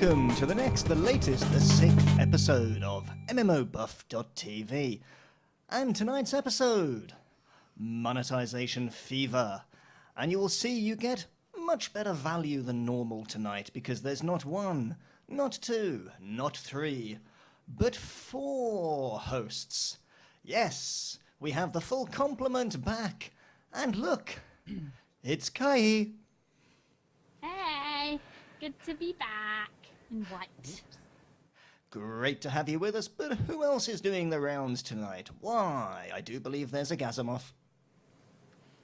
welcome to the latest, the 6th episode of MMOBuff.TV. And tonight's episode, Monetization Fever. And you will see you get much better value than normal tonight, because there's not one, not two, not three, but 4 hosts. Yes, we have the full complement back. And look, it's Kaeyi. Hey, good to be back in white. Great to have you with us, but who else is doing the rounds tonight? Why, I do believe there's a Gazimoff.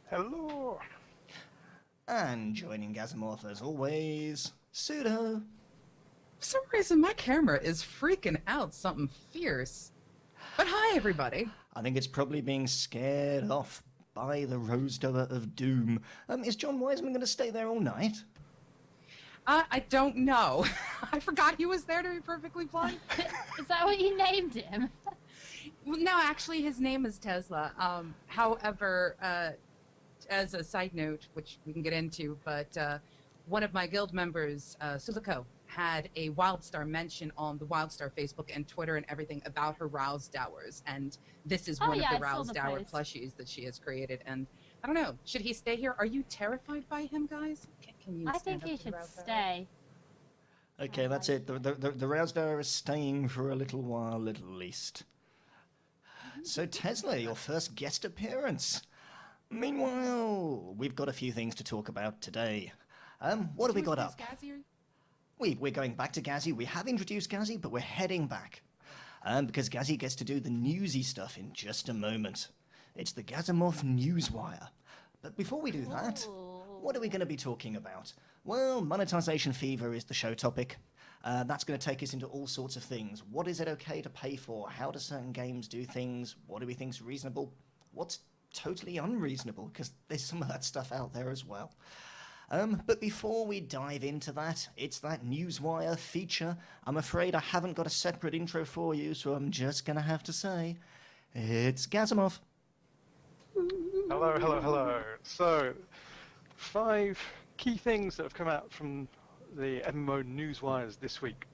Hello. And joining Gazimoff, as always, Pseudo. For some reason, my camera is freaking out something fierce. But hi, everybody. I think it's probably being scared off by the Rose Dover of Doom. Is John Wiseman going to stay there all night? I don't know. I forgot he was there, to be perfectly blunt. Is that what you named him? Well, no, actually, his name is Tesla. However, as a side note, which we can get into, but one of my guild members, Suliko, had a Wildstar mention on the Wildstar Facebook and Twitter and everything about her Rouse Dowers, and this is one of the Rouse Dower plushies that she has created. And I don't know, should he stay here? Are you terrified by him, guys? Can you? I think he should stay. Okay, that's it. The Rouse Dower is staying for a little while at least. So Tesla, your first guest appearance. Meanwhile, we've got a few things to talk about today. What have we got up? We're going back to Gazi. We have introduced Gazi, but we're heading back. Because Gazi gets to do the newsy stuff in just a moment. It's the Gazimoff Newswire. But before we do that, what are we going to be talking about? Well, Monetization Fever is the show topic. That's going to take us into all sorts of things. What is it okay to pay for? How do certain games do things? What do we think is reasonable? What's totally unreasonable? Because there's some of that stuff out there as well. But before we dive into that, it's that Newswire feature. I'm afraid I haven't got a separate intro for you, so I'm just going to have to say, it's Gazimoff. Hello, hello, hello. So, 5 key things that have come out from the MMO Newswires this week.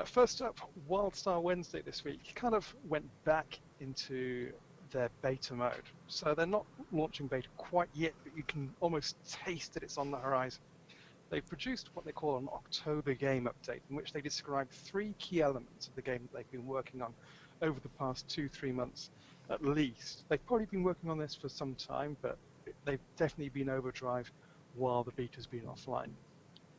First up, Wildstar Wednesday this week kind of went back into their beta mode. So they're not launching beta quite yet, but you can almost taste that it's on the horizon. They've produced what they call an October game update, in which they describe 3 key elements of the game that they've been working on over the past 2-3 months at least. They've probably been working on this for some time, but they've definitely been overdrive while the beta's been offline.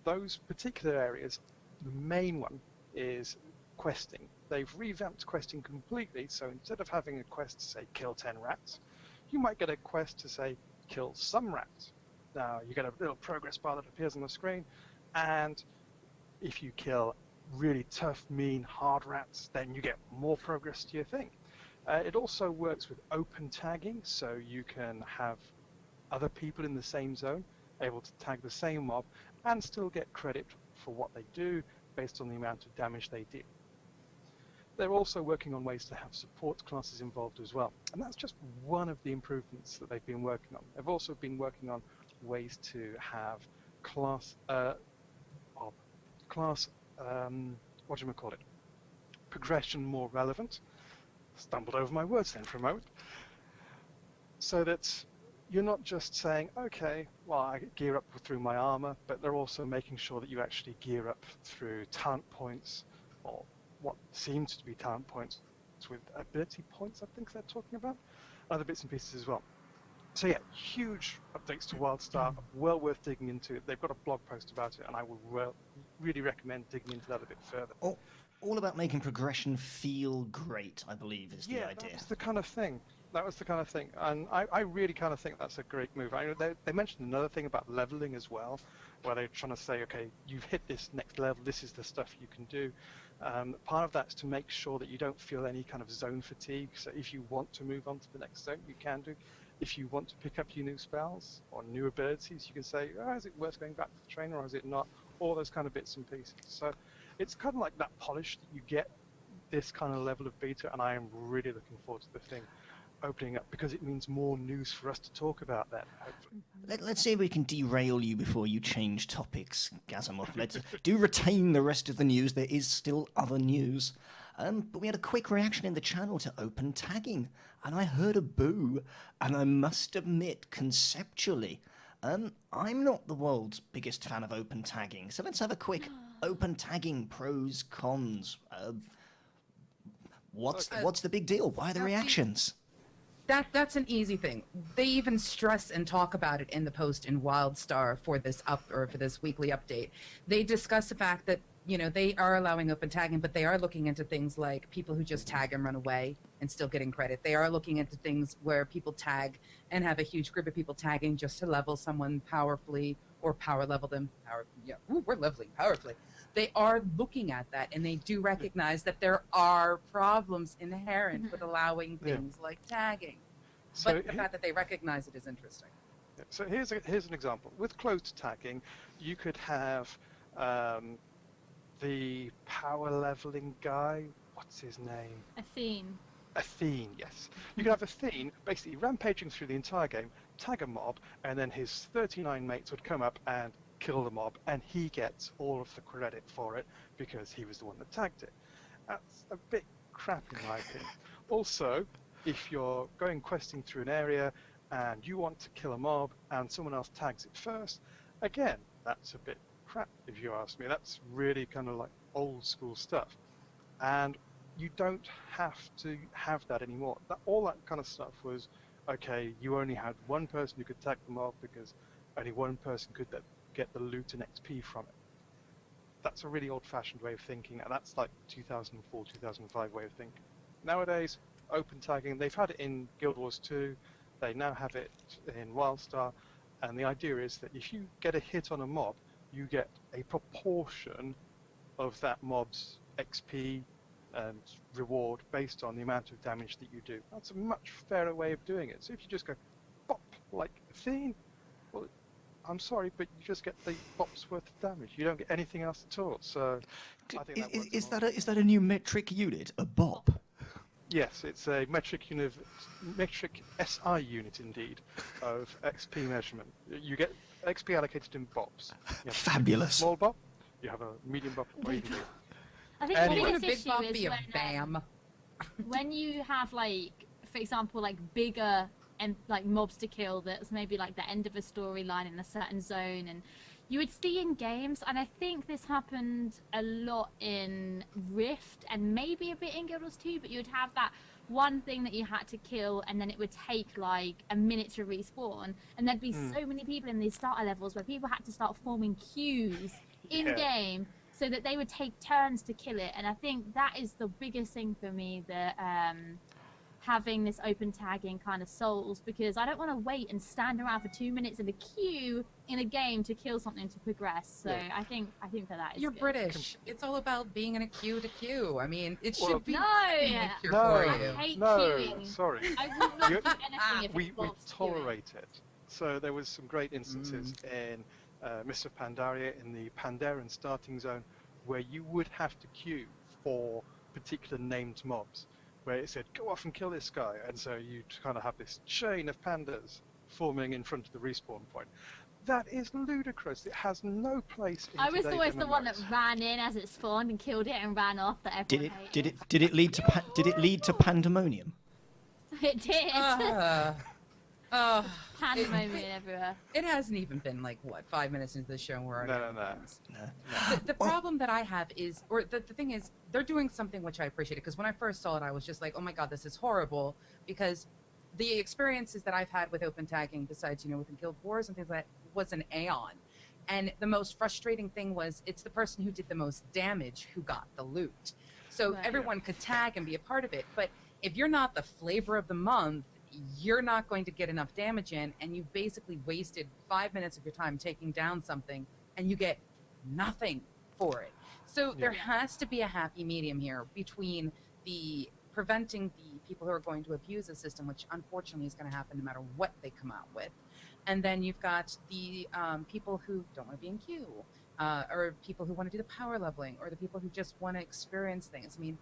Those particular areas, the main one is questing. They've revamped questing completely, so instead of having a quest to say kill 10 rats, you might get a quest to say kill some rats. Now you get a little progress bar that appears on the screen, and if you kill really tough, mean, hard rats, then you get more progress to your thing. It also works with open tagging, so you can have other people in the same zone able to tag the same mob and still get credit for what they do based on the amount of damage they deal. They're also working on ways to have support classes involved as well, and that's just one of the improvements that they've been working on. They've also been working on ways to have progression more relevant. Stumbled over my words then for a moment. So that you're not just saying, okay, well, I gear up through my armor, but they're also making sure that you actually gear up through talent points, or what seems to be talent points with ability points, I think they're talking about, other bits and pieces as well. So yeah, huge updates to Wildstar, well worth digging into. They've got a blog post about it, and I would really recommend digging into that a bit further. All about making progression feel great, I believe, is the idea. Yeah, that's the kind of thing. That was the kind of thing, and I really kind of think that's a great move. They mentioned another thing about leveling as well, where they're trying to say, okay, you've hit this next level, this is the stuff you can do. Part of that is to make sure that you don't feel any kind of zone fatigue, so if you want to move on to the next zone, you can do. If you want to pick up your new spells or new abilities, you can say, oh, is it worth going back to the trainer or is it not? All those kind of bits and pieces. So it's kind of like that polish that you get this kind of level of beta, and I am really looking forward to the thing. opening up because it means more news for us to talk about then, hopefully. Let's see if we can derail you before you change topics, Gazimoff. Let's do retain the rest of the news. There is still other news. But we had a quick reaction in the channel to open tagging, and I heard a boo, and I must admit, conceptually, I'm not the world's biggest fan of open tagging, so let's have a quick open tagging pros, cons. What's the big deal? Why are the reactions? That's an easy thing. They even stress and talk about it in the post in WildStar for this weekly update. They discuss the fact that, you know, they are allowing open tagging, but they are looking into things like people who just tag and run away and still getting credit. They are looking into things where people tag and have a huge group of people tagging just to level someone powerfully or power level them. We're leveling powerfully. They are looking at that, and they do recognize that there are problems inherent with allowing things like tagging. So But the fact that they recognize it is interesting. So here's an example. With closed tagging, you could have the power leveling guy. What's his name? Athene, yes. You could have Athene basically rampaging through the entire game, tag a mob, and then his 39 mates would come up and kill the mob, and he gets all of the credit for it because he was the one that tagged it. That's a bit crap in my opinion. Also, if you're going questing through an area and you want to kill a mob and someone else tags it first, again, that's a bit crap if you ask me. That's really kind of like old school stuff. And you don't have to have that anymore. All that kind of stuff was, okay, you only had one person who could tag the mob because only one person could get the loot and XP from it. That's a really old-fashioned way of thinking, and that's like 2004, 2005 way of thinking. Nowadays, open tagging, they've had it in Guild Wars 2, they now have it in WildStar, and the idea is that if you get a hit on a mob, you get a proportion of that mob's XP and reward based on the amount of damage that you do. That's a much fairer way of doing it. So if you just go bop like Athene, well, I'm sorry, but you just get the bop's worth of damage. You don't get anything else at all. So I think Is that a new metric unit? A bop? Yes, it's a metric SI unit indeed of XP measurement. You get XP allocated in bops. Fabulous. Small bop, you have a medium bop, or even big. I think Anyway. the Wouldn't a biggest big issue bop is be a BAM? when you have, like, for example, like bigger and like mobs to kill that's maybe like the end of a storyline in a certain zone, and you would see in games, and I think this happened a lot in Rift and maybe a bit in Guild Wars 2, but you'd have that one thing that you had to kill, and then it would take like a minute to respawn, and there'd be so many people in these starter levels where people had to start forming queues in game so that they would take turns to kill it. And I think that is the biggest thing for me that having this open tagging kind of solves, because I don't want to wait and stand around for 2 minutes in a queue in a game to kill something to progress. So I think that is You're good. British. It's all about being in a queue to queue. I mean, it should Well, be No! second nature No, for I you. hate no, queuing. sorry. I would not do anything if We it involves queuing. tolerate it. So there was some great instances in Mist of Pandaria, in the Pandaren starting zone, where you would have to queue for particular named mobs, where it said, go off and kill this guy. And so you kind of have this chain of pandas forming in front of the respawn point. That is ludicrous. It has no place in I was today's always the one that MMOs. ran in as it spawned and killed it and ran off. That everyone hated. Did it lead to pandemonium? It did. Pandemonium everywhere. It hasn't even been like, what, 5 minutes into the show and we're already No. on things. The problem that I have is, or the thing is, they're doing something which I appreciate, because when I first saw it, I was just like, oh my god, this is horrible, because the experiences that I've had with open tagging, besides, you know, within Guild Wars and things like that, was an Aeon. And the most frustrating thing was, it's the person who did the most damage who got the loot. So Right. everyone could tag and be a part of it, but if you're not the flavor of the month, you're not going to get enough damage in, and you've basically wasted 5 minutes of your time taking down something, and you get nothing for it. So there has to be a happy medium here between the preventing the people who are going to abuse the system, which unfortunately is going to happen no matter what they come out with, and then you've got the people who don't want to be in queue, or people who want to do the power leveling, or the people who just want to experience things. I mean,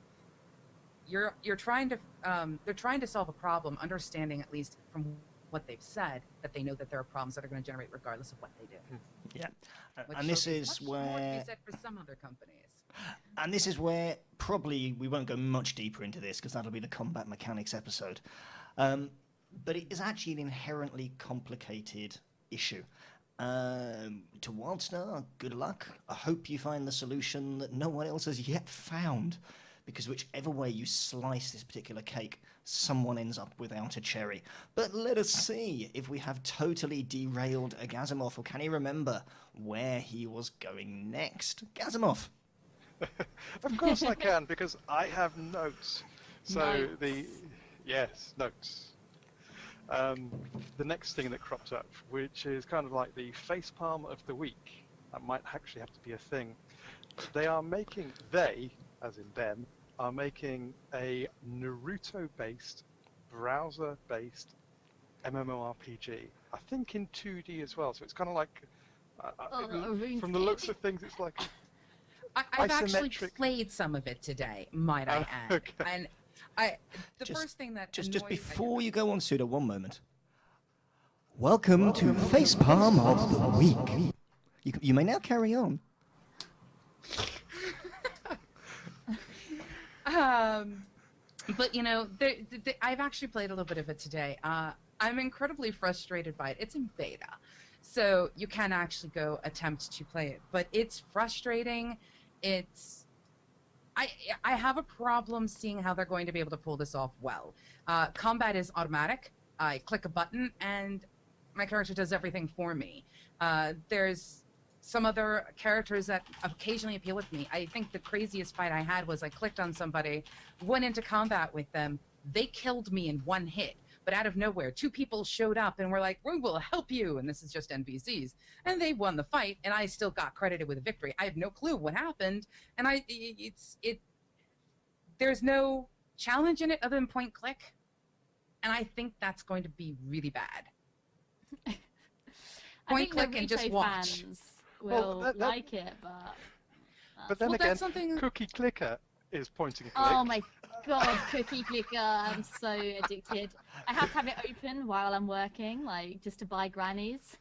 you're trying to they're trying to solve a problem, understanding at least from what they've said that they know that there are problems that are going to generate regardless of what they do. Yeah, Which and this should be is much more to be where, said for some other companies. and this is where probably we won't go much deeper into this because that'll be the combat mechanics episode. But it is actually an inherently complicated issue. To Wildstar, good luck. I hope you find the solution that no one else has yet found, because whichever way you slice this particular cake, someone ends up without a cherry. But let us see if we have totally derailed a Gazimoff, or can he remember where he was going next? Gazimoff! Of course I can, because I have notes. So Notes. Yes, notes. The next thing that cropped up, which is kind of like the facepalm of the week, that might actually have to be a thing. They, as in them, are making a Naruto-based, browser-based MMORPG. I think in 2D as well, so it's kind of like, from the looks of things, it's like I've actually isometric. played some of it today, might I add. Okay. And the first thing that Just annoys- before you go on, Suda, one moment. Welcome to Facepalm of the Week. You may now carry on. But you know, I've actually played a little bit of it today. I'm incredibly frustrated by it. It's in beta, so you can actually go attempt to play it, but it's frustrating. I have a problem seeing how they're going to be able to pull this off well. Combat is automatic. I click a button and my character does everything for me. There's some other characters that occasionally appeal with me. I think the craziest fight I had was I clicked on somebody, went into combat with them, they killed me in one hit. But out of nowhere, two people showed up and were like, "We will help you," and this is just NPCs. And they won the fight, and I still got credited with a victory. I have no clue what happened, and there's no challenge in it other than point click, and I think that's going to be really bad. Point click and just watch. Fans Well, will like it, but But then Well, again, that's something- Cookie Clicker is point and click. oh my god, Cookie Clicker! I'm so addicted. I have to have it open while I'm working, like just to buy grannies.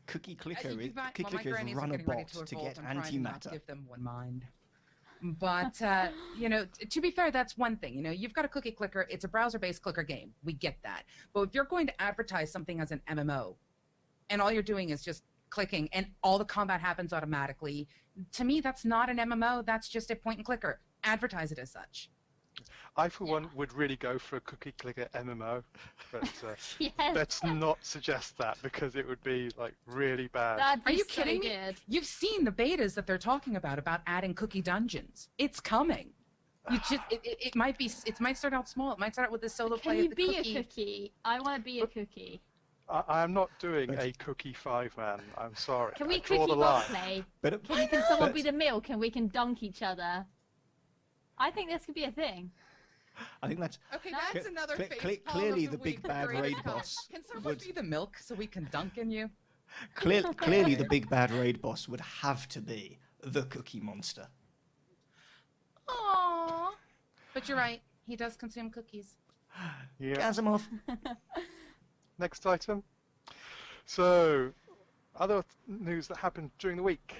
Cookie Clicker, You is, got- Cookie well, my Clicker grannies is are run a getting ready bot to revolt. get I'm trying to not antimatter. give them one mind. But you know, to be fair, that's one thing. You know, you've got a cookie clicker. It's a browser-based clicker game. We get that. But if you're going to advertise something as an MMO, and all you're doing is just clicking, and all the combat happens automatically, to me, that's not an MMO. That's just a point and clicker. Advertise it as such. I, for one, would really go for a Cookie Clicker MMO, but Yes, let's not suggest that because it would be like really bad. that'd be Are you so kidding me? good. You've seen the betas that they're talking about adding cookie dungeons. It's coming. You just it might be, it might start out small. It might start out with the solo Can play you of the be cookie. a cookie? I want to be a cookie. I am not doing a Cookie 5-man. I'm sorry. Can we I draw cookie the bot line. play? But Can someone but- be the milk and we can dunk each other? I think this could be a thing. I think that's Okay, No. that's another Cle- face cle- palm clearly of the big week. bad Great. raid boss Can someone would- be the milk so we can dunk in you? clearly the big bad raid boss would have to be the Cookie Monster. Aww. But you're right. He does consume cookies. Yeah. Gazimoff. Next item. So, other news that happened during the week.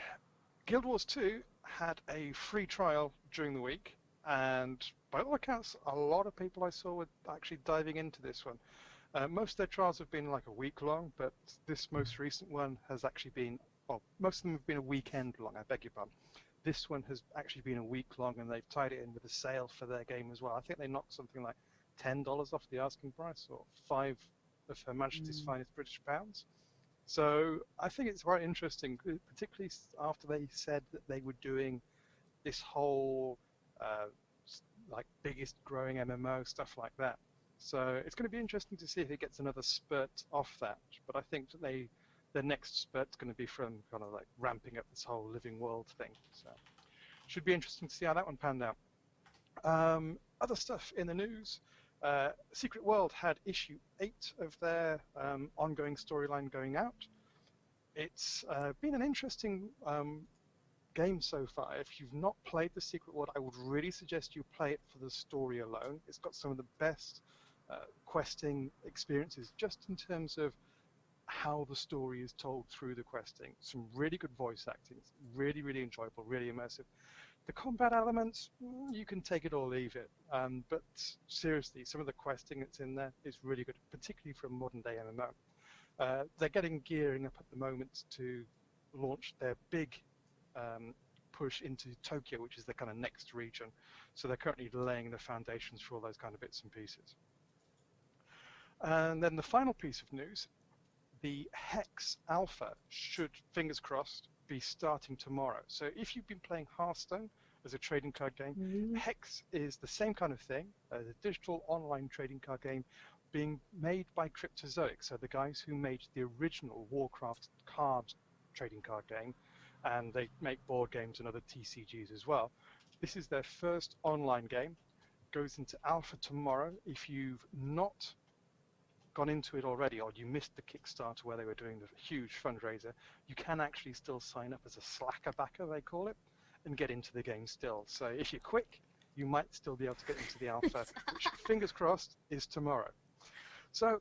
Guild Wars 2 had a free trial during the week, and by all accounts, a lot of people I saw were actually diving into this one. Most of their trials have been like a week long, but this most recent one has actually been, well, most of them have been a weekend long, I beg your pardon. This one has actually been a week long, and they've tied it in with a sale for their game as well. I think they knocked something like $10 off the asking price, or 5 of Her Majesty's finest British pounds. So I think it's quite interesting, particularly after they said that they were doing this whole like biggest growing MMO, stuff like that. So it's going to be interesting to see if it gets another spurt off that. But I think that the next spurt's going to be from kind of like ramping up this whole living world thing. So should be interesting to see how that one panned out. Other stuff in the news. Secret World had issue 8 of their ongoing storyline going out. It's been an interesting game so far. If you've not played The Secret World, I would really suggest you play it for the story alone. It's got some of the best questing experiences, just in terms of how the story is told through the questing. Some really good voice acting, really, really enjoyable, really immersive. The combat elements, you can take it or leave it. But seriously, some of the questing that's in there is really good, particularly for a modern day MMO. They're gearing up at the moment to launch their big push into Tokyo, which is the kind of next region. So they're currently laying the foundations for all those kind of bits and pieces. And then the final piece of news, the Hex Alpha should, fingers crossed, be starting tomorrow. So if you've been playing Hearthstone as a trading card game, Hex is the same kind of thing, a digital online trading card game being made by Cryptozoic, so the guys who made the original Warcraft card trading card game, and they make board games and other TCGs as well. This is their first online game, goes into alpha tomorrow. If you've not gone into it already, or you missed the Kickstarter where they were doing the huge fundraiser, you can actually still sign up as a slacker backer, they call it, and get into the game still. So if you're quick, you might still be able to get into the alpha, which, fingers crossed, is tomorrow. So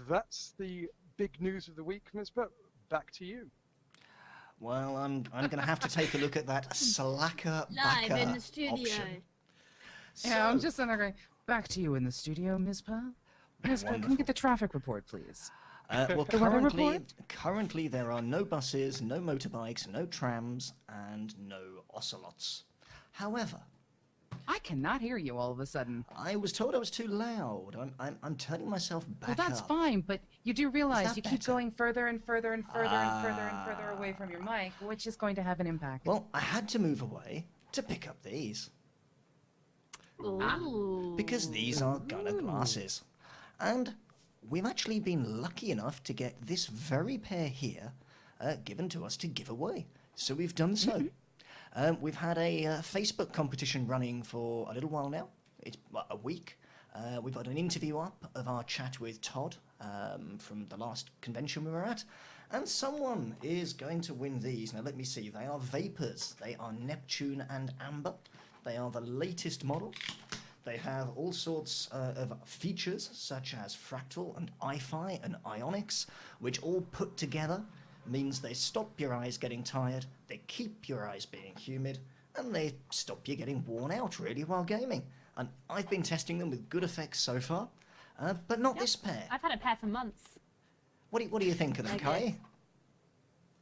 that's the big news of the week, Ms. Butt. Back to you. Well, I'm going to have to take a look at that slacker Live backer in the studio. option. Yeah, I'm So- just sitting there going, back to you in the studio, Ms. Pa. Ms. Pa, can we Wonderful. get the traffic report, please? Well, The weather report? currently there are no buses, no motorbikes, no trams, and no ocelots. However, I cannot hear you all of a sudden. I was told I was too loud. I'm turning myself back Well, that's up. fine, but you do realize that you keep better? going further and further and further and further and further away from your mic, which is going to have an impact. Well, I had to move away to pick up these, Ooh. because these are Gunnar glasses. And we've actually been lucky enough to get this very pair here given to us to give away. So we've done so. We've had a Facebook competition running for a little while now. It's a week. We've got an interview up of our chat with Todd from the last convention we were at. And someone is going to win these. Now let me see. They are Vapors. They are Neptune and Amber. They are the latest model. They have all sorts of features, such as fractal and Wi-Fi and ionics, which all put together means they stop your eyes getting tired, they keep your eyes being humid, and they stop you getting worn out, really, while gaming. And I've been testing them with good effects so far, but not this pair. I've had a pair for months. What do you think of them, They're good. Kai?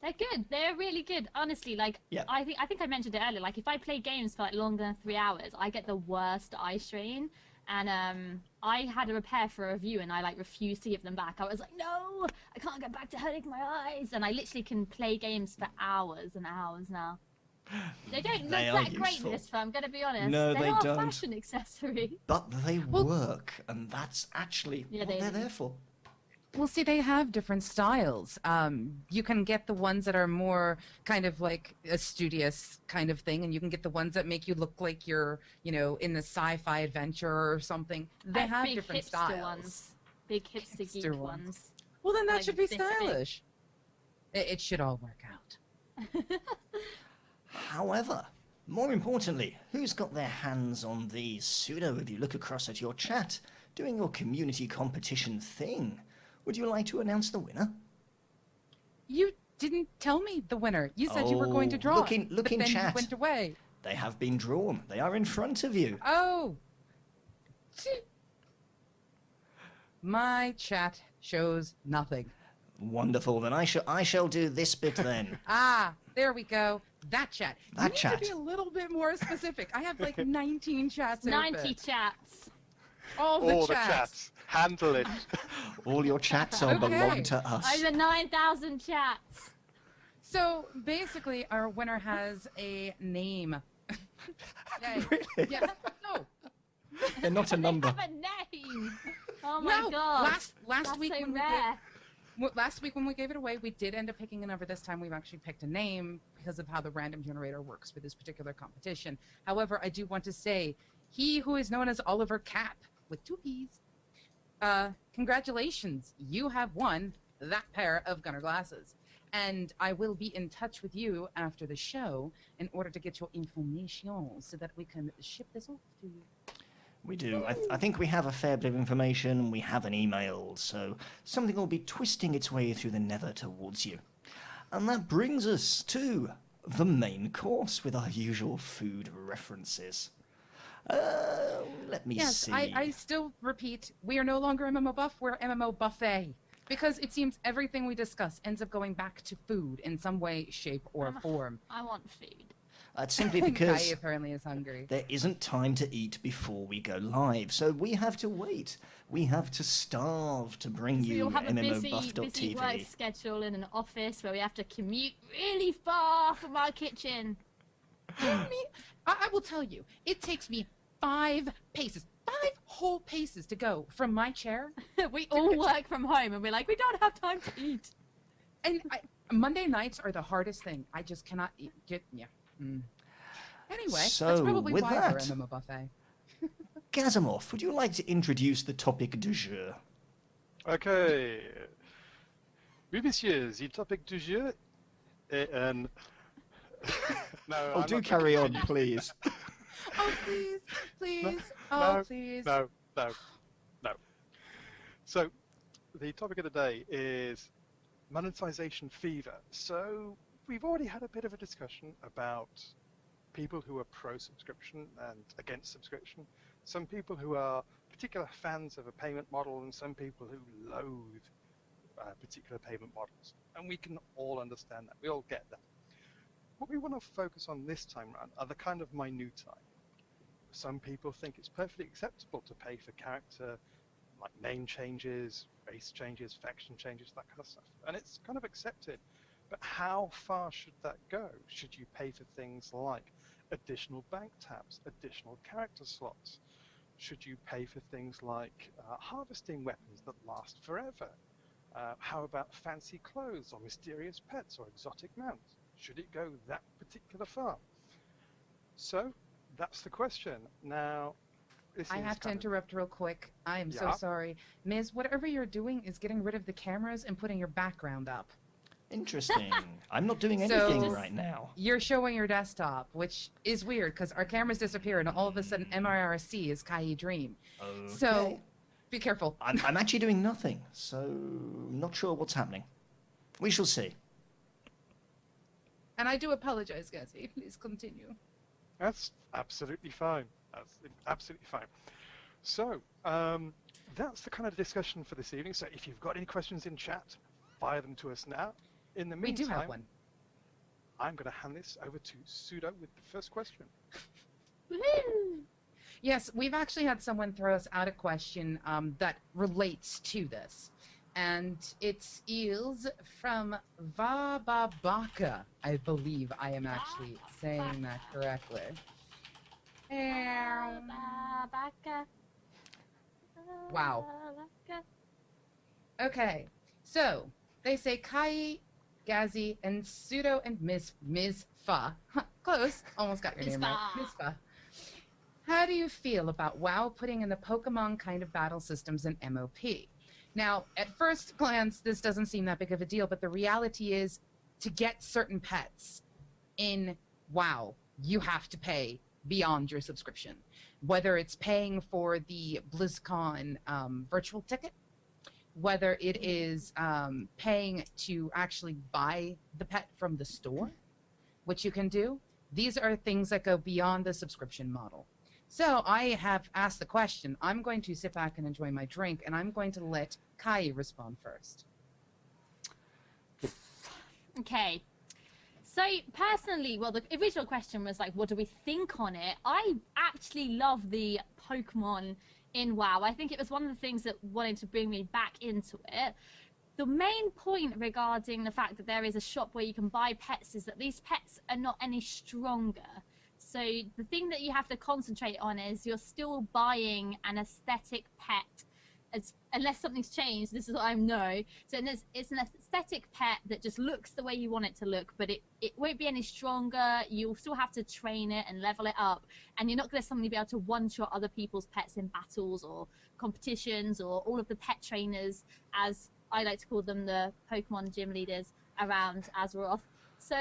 They're good. They're really good. Honestly, like Yeah. I think I mentioned it earlier. Like if I play games for like longer than 3 hours, I get the worst eye strain. And I had a repair for a review, and I like refused to give them back. I was like, no, I can't get back to hurting my eyes. And I literally can play games for hours and hours now. They don't look They are that great useful. this I'm gonna be honest. No, They're they not don't. a fashion accessory. But they Well- work, and that's actually Yeah, what they they're do. there for. Well, see, they have different styles. You can get the ones that are more kind of like a studious kind of thing, and you can get the ones that make you look like you're, you know, in the sci-fi adventure or something. They Like have big different hipster styles. ones. Big hipster Hipster geek ones. ones. Well, then that Like should be they fit. stylish. It should all work out. However, more importantly, who's got their hands on these? Pseudo, if you look across at your chat, doing your community competition thing, would you like to announce the winner? You didn't tell me the winner. You said you were going to Oh, draw. look in- it, look but in then chat. you went away. They have been drawn. They are in front of you. Oh. Gee. My chat shows nothing. Wonderful. Then I shall do this bit then. Ah, there we go. That chat. That you need chat. to be a little bit more specific. I have like 19 chats 90 open. chats. All All the chats. Handle it. All your chats are Okay. belong to us. Over 9,000 chats. So basically, our winner has a name. Yay. Really? Yeah. No. They're not a number. They have a name. Oh my No. god. Last That's week so when rare. last week when we gave it away, we did end up picking a number. This time we've actually picked a name because of how the random generator works for this particular competition. However, I do want to say, he who is known as Oliver Capp with 2 P's, congratulations, you have won that pair of Gunnar glasses. And I will be in touch with you after the show in order to get your information so that we can ship this off to you. We do. I think we have a fair bit of information. We have an email, so something will be twisting its way through the nether towards you. And that brings us to the main course with our usual food references. Let me see. Yes, I still repeat, we are no longer MMO Buff, we're MMO Buffet. Because it seems everything we discuss ends up going back to food in some way, shape, or form. I want food. It's simply Kai because apparently is hungry. there isn't time to eat before we go live, so we have to wait. We have to starve to bring We you all have a busy MMOBuff.TV. work schedule in an office where we have to commute really far from our kitchen. I will tell you, it takes me 5 whole paces to go from my chair. We all work from home and we're like, we don't have time to eat. And Monday nights are the hardest thing. I just cannot eat. Anyway, So, that's probably with why that- we're MMO Buffet. Gazimoff, would you like to introduce the topic du jour? Okay. Oui, messieurs, the topic du jour est un... no, Oh, I'm do not carry going on, to please. Oh, please, please, no, please. No. So, the topic of the day is monetization fever. So, we've already had a bit of a discussion about people who are pro-subscription and against subscription, some people who are particular fans of a payment model, and some people who loathe particular payment models. And we can all understand that. We all get that. What we want to focus on this time around are the kind of minutiae. Some people think it's perfectly acceptable to pay for character, like name changes, race changes, faction changes, that kind of stuff. And it's kind of accepted. But how far should that go? Should you pay for things like additional bank tabs, additional character slots? Should you pay for things like harvesting weapons that last forever? How about fancy clothes or mysterious pets or exotic mounts? Should it go that particular far? So that's the question. Now, this I is have to kind of- interrupt real quick. I am so Yeah. sorry. Ms., whatever you're doing is getting rid of the cameras and putting your background up. Interesting. I'm not doing So- anything right now. You're showing your desktop, which is weird because our cameras disappear and all of a sudden MIRC is KaeyiDream. Okay. So be careful. I'm actually doing nothing, so not sure what's happening. We shall see. And I do apologize, Gazzy. Please continue. That's absolutely fine. That's absolutely fine. So that's the kind of discussion for this evening. So if you've got any questions in chat, fire them to us now. In the We meantime, do have one. I'm going to hand this over to Sudo with the first question. Woohoo! Yes, we've actually had someone throw us out a question that relates to this. And it is from Vababaka. I believe I am actually saying that correctly. Wow. Okay, so they say Kai, Gazzy, and Pseudo and Ms. Fa. Close, almost got your Ms. name right. Fa. Ms. Fa. How do you feel about WoW putting in the Pokemon kind of battle systems in MOP? Now, at first glance, this doesn't seem that big of a deal, but the reality is to get certain pets in WoW, you have to pay beyond your subscription. Whether it's paying for the BlizzCon virtual ticket, whether it is paying to actually buy the pet from the store, which you can do, these are things that go beyond the subscription model. So I have asked the question. I'm going to sit back and enjoy my drink, and I'm going to let Kai respond first. Okay. So personally, well, the original question was like, what do we think on it? I actually love the Pokemon in WoW. I think it was one of the things that wanted to bring me back into it. The main point regarding the fact that there is a shop where you can buy pets is that these pets are not any stronger. So the thing that you have to concentrate on is you're still buying an aesthetic pet, unless something's changed. This is what I know. So it's an aesthetic pet that just looks the way you want it to look, but it won't be any stronger. You'll still have to train it and level it up, and you're not going to suddenly be able to one-shot other people's pets in battles or competitions, or all of the pet trainers, as I like to call them, the Pokemon gym leaders, around Azeroth. So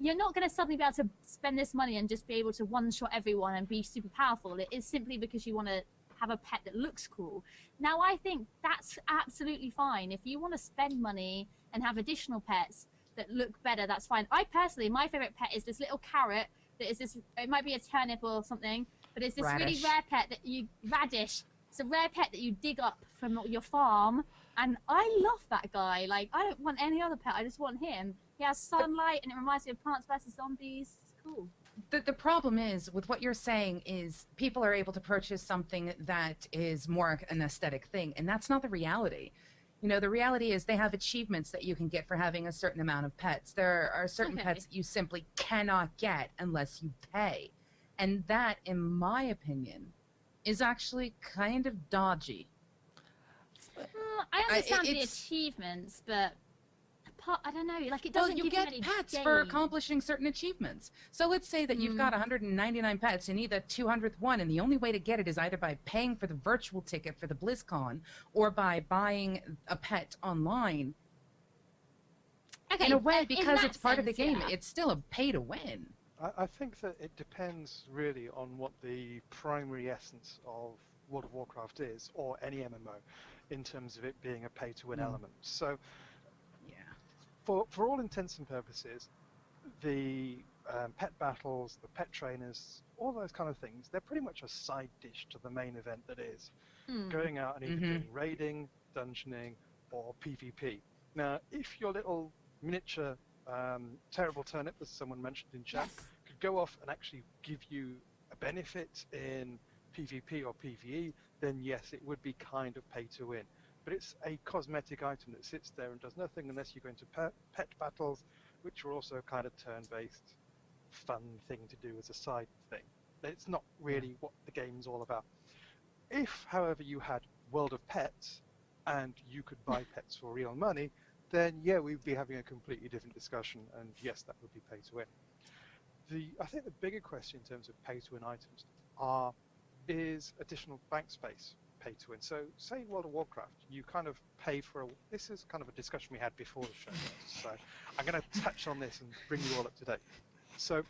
you're not going to suddenly be able to spend this money and just be able to one-shot everyone and be super powerful. It is simply because you want to have a pet that looks cool. Now, I think that's absolutely fine. If you want to spend money and have additional pets that look better, that's fine. I personally, my favorite pet is this little carrot that is this, it might be a turnip or something, but it's this really rare pet that you, radish. It's a rare pet that you dig up from your farm. And I love that guy. Like, I don't want any other pet. I just want him. He has sunlight, and it reminds me of Plants vs. Zombies. It's cool. The problem is, with what you're saying, is people are able to purchase something that is more an aesthetic thing, and that's not the reality. You know, the reality is they have achievements that you can get for having a certain amount of pets. There are certain pets that you simply cannot get unless you pay. And that, in my opinion, is actually kind of dodgy. I understand the achievements, but I don't know. Like, it doesn't you give get you many pets games. for accomplishing certain achievements. So let's say that you've got 199 pets and need the 200th one, and the only way to get it is either by paying for the virtual ticket for the BlizzCon or by buying a pet online. Okay, in a way, because it's part of the game, yeah. it's still a pay to win. I think that it depends really on what the primary essence of World of Warcraft is, or any MMO, in terms of it being a pay-to-win element. So, Yeah. for all intents and purposes, the pet battles, the pet trainers, all those kind of things, they're pretty much a side dish to the main event that is going out and either doing raiding, dungeoning, or PvP. Now, if your little miniature terrible turnip, as someone mentioned in chat, could go off and actually give you a benefit in PvP or PvE, then yes, it would be kind of pay to win. But it's a cosmetic item that sits there and does nothing unless you go into pet battles, which are also kind of turn-based, fun thing to do as a side thing. It's not really what the game's all about. If, however, you had World of Pets and you could buy pets for real money, then yeah, we'd be having a completely different discussion, and yes, that would be pay to win. I think the bigger question in terms of pay to win items is additional bank space pay to win. So say in World of Warcraft, you kind of pay for this is kind of a discussion we had before the show, so I'm going to touch on this and bring you all up to date. So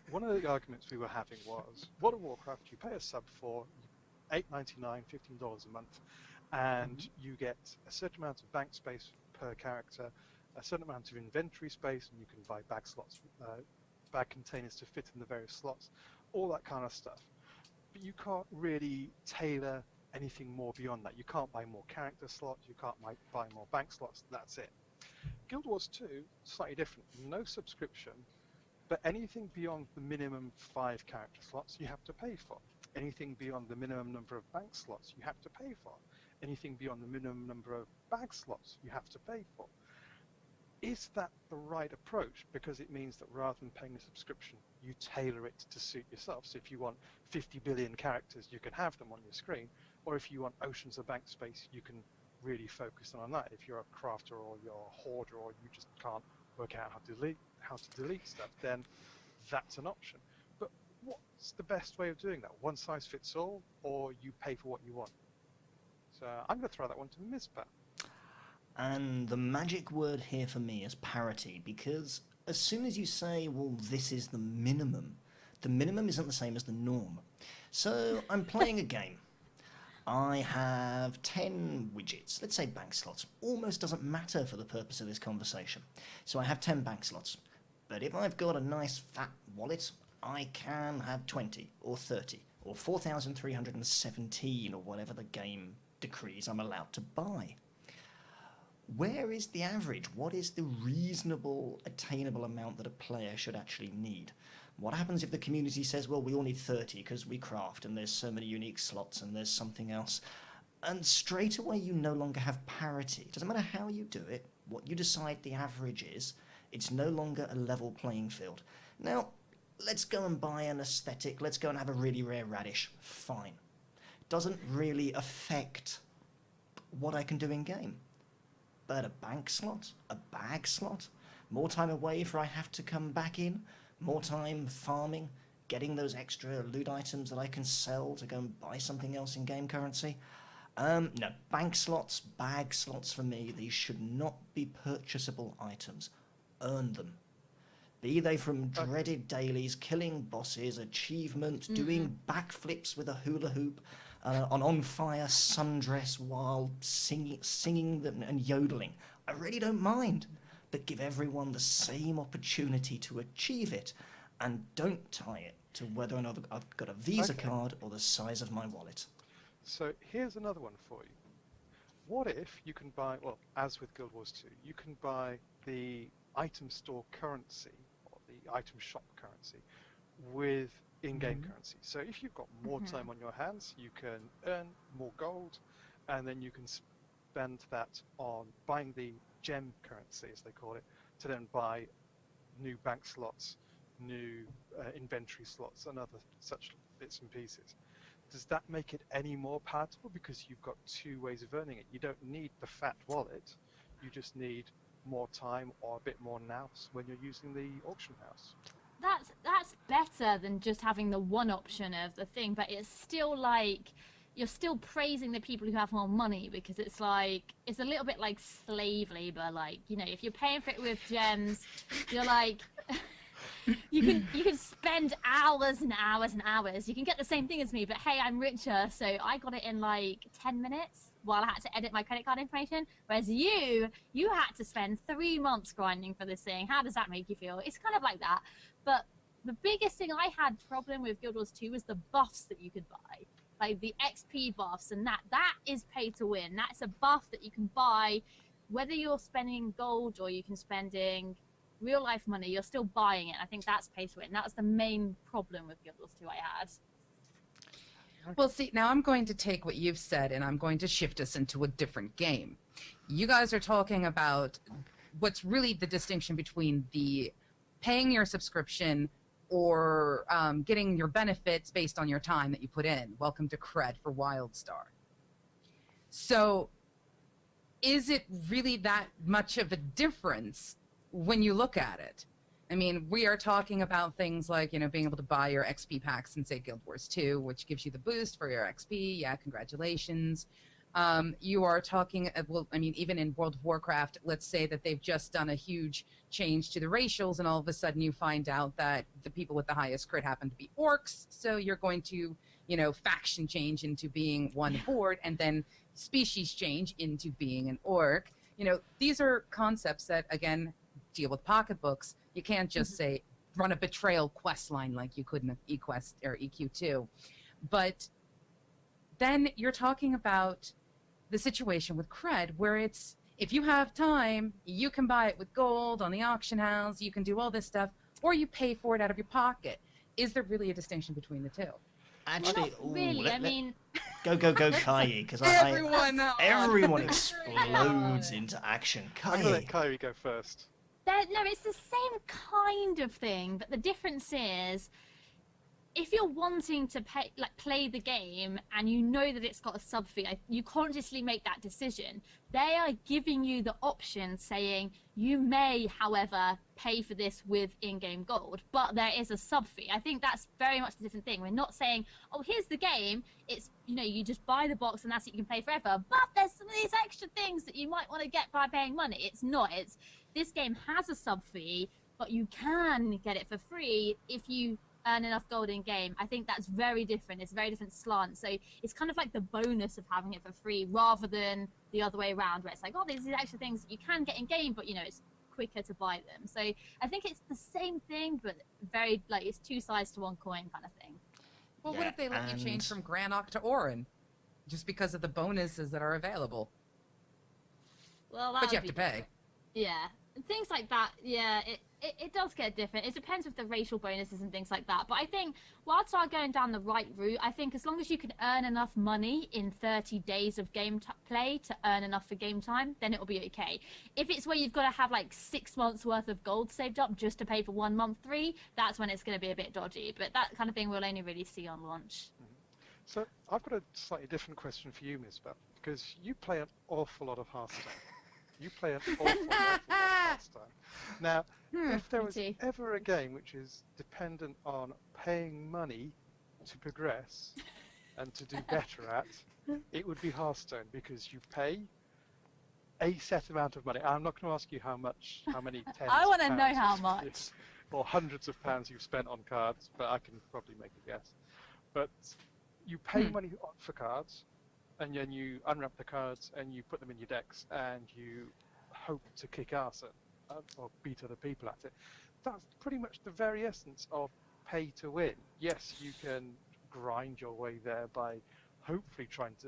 one of the arguments we were having was, World of Warcraft, you pay a sub for $8.99, $15 a month, and you get a certain amount of bank space per character, a certain amount of inventory space, and you can buy bag slots, bag containers to fit in the various slots, all that kind of stuff. But you can't really tailor anything more beyond that. You can't buy more character slots, you can't buy more bank slots, that's it. Guild Wars 2, slightly different. No subscription, but anything beyond the minimum 5 character slots, you have to pay for. Anything beyond the minimum number of bank slots, you have to pay for. Anything beyond the minimum number of bag slots, you have to pay for. Is that the right approach? Because it means that rather than paying a subscription, you tailor it to suit yourself. So if you want 50 billion characters, you can have them on your screen. Or if you want oceans of bank space, you can really focus on that. If you're a crafter or you're a hoarder, or you just can't work out how to delete stuff, then that's an option. But what's the best way of doing that? One size fits all, or you pay for what you want? So I'm going to throw that one to Mizpah. And the magic word here for me is parity, because as soon as you say, well, this is the minimum isn't the same as the norm. So I'm playing a game. I have 10 widgets, let's say bank slots. Almost doesn't matter for the purpose of this conversation. So I have 10 bank slots. But if I've got a nice fat wallet, I can have 20 or 30 or 4,317 or whatever the game decrees I'm allowed to buy. Where is the average? What is the reasonable, attainable amount that a player should actually need? What happens if the community says, well, we all need 30 because we craft and there's so many unique slots and there's something else? And straight away you no longer have parity. It doesn't matter how you do it, what you decide the average is, it's no longer a level playing field. Now, let's go and buy an aesthetic, let's go and have a really rare radish. Fine. Doesn't really affect what I can do in game. But a bank slot, a bag slot, more time away for I have to come back in, more time farming, getting those extra loot items that I can sell to go and buy something else in game currency. No, bank slots, bag slots for me, these should not be purchasable items. Earn them. Be they from dreaded dailies, killing bosses, achievements, doing backflips with a hula hoop, an on-fire sundress while singing them and yodeling. I really don't mind, but give everyone the same opportunity to achieve it, and don't tie it to whether or not I've got a Visa card or the size of my wallet. So here's another one for you. What if you can buy, well, as with Guild Wars 2, you can buy the item store currency, or the item shop currency, with in-game currency. So if you've got more time on your hands, you can earn more gold, and then you can spend that on buying the gem currency, as they call it, to then buy new bank slots, new inventory slots, and other such bits and pieces. Does that make it any more palatable? Because you've got two ways of earning it. You don't need the fat wallet. You just need more time or a bit more nous when you're using the auction house. That's better than just having the one option of the thing, but it's still like you're still praising the people who have more money, because it's like it's a little bit like slave labor. Like, you know, if you're paying for it with gems, you're like you can spend hours and hours and hours. You can get the same thing as me, but hey, I'm richer, so I got it in like 10 minutes while I had to edit my credit card information. Whereas you had to spend 3 months grinding for this thing. How does that make you feel? It's kind of like that. But the biggest thing I had problem with Guild Wars 2 was the buffs that you could buy. Like the XP buffs, and that is pay to win. That's a buff that you can buy whether you're spending gold or you can spending real life money, you're still buying it. I think that's pay to win. That was the main problem with Guild Wars 2 I had. Well, see, now I'm going to take what you've said and I'm going to shift us into a different game. You guys are talking about what's really the distinction between the paying your subscription or getting your benefits based on your time that you put in. Welcome to Cred for WildStar. So is it really that much of a difference when you look at it? I mean, we are talking about things like, you know, being able to buy your XP packs in, say, Guild Wars 2, which gives you the boost for your XP. Yeah, congratulations. You are talking, well, I mean, even in World of Warcraft, let's say that they've just done a huge change to the racials, and all of a sudden you find out that the people with the highest crit happen to be orcs, so you're going to, you know, faction change into being one horde, and then species change into being an orc. You know, these are concepts that, again, deal with pocketbooks. You can't just say run a betrayal quest line like you could in eQuest or EQ2. But then you're talking about the situation with Cred, where it's, if you have time, you can buy it with gold on the auction house, you can do all this stuff, or you pay for it out of your pocket. Is there really a distinction between the two? Actually, Not really. I mean, go, Kaeyi, because everyone explodes into action. I'm going to let Kaeyi. Kaeyi go first. no, it's the same kind of thing, but the difference is, if you're wanting to play the game and you know that it's got a sub fee, you consciously make that decision. They are giving you the option saying you may, however, pay for this with in-game gold, but there is a sub fee. I think that's very much a different thing. We're not saying, oh, here's the game. It's, you know, you just buy the box and that's it, you can play forever. But there's some of these extra things that you might want to get by paying money. It's not. It's, this game has a sub fee, but you can get it for free if you earn enough gold in game. I think that's very different. It's a very different slant. So it's kind of like the bonus of having it for free rather than the other way around, where it's like, oh, there's these extra things that you can get in game, but you know, it's quicker to buy them. So I think it's the same thing, but very, like, it's two sides to one coin kind of thing. Well, what if they let you change from Granok to Orin, just because of the bonuses that are available? Well, but you have to pay. Yeah, things like that. Yeah, it does get different. It depends with the racial bonuses and things like that. But I think whilst I'm going down the right route, I think as long as you can earn enough money in 30 days of game play to earn enough for game time, then it'll be okay. If it's where you've got to have like 6 months worth of gold saved up just to pay for 1 month free, that's when it's going to be a bit dodgy. But that kind of thing we'll only really see on launch. So I've got a slightly different question for you, Ms. Bell, because you play an awful lot of Hearthstone. You play an awful lot of Hearthstone. Now, if there was ever a game which is dependent on paying money to progress, and to do better at, it would be Hearthstone, because you pay a set amount of money. I'm not going to ask you how many tens I of want to know pounds how you've- much. or hundreds of pounds you've spent on cards, but I can probably make a guess. But you pay money for cards, and then you unwrap the cards and you put them in your decks, and you hope to kick ass at or beat other people at it. That's pretty much the very essence of pay to win. Yes, you can grind your way there by hopefully trying to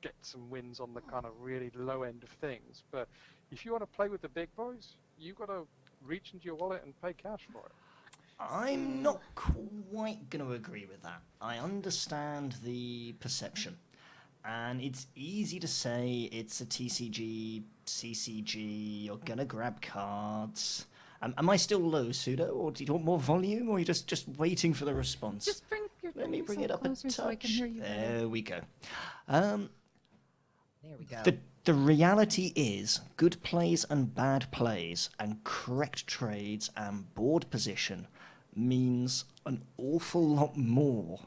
get some wins on the kind of really low end of things. But if you want to play with the big boys, you've got to reach into your wallet and pay cash for it. I'm not quite going to agree with that. I understand the perception. And it's easy to say it's a TCG, CCG, you're going to grab cards. Am I still low, Pseudo, or do you want more volume, or are you just waiting for the response? Just Let me bring it up a touch. so I can hear you better. There we go. There we go. The reality is, good plays and bad plays and correct trades and board position means an awful lot more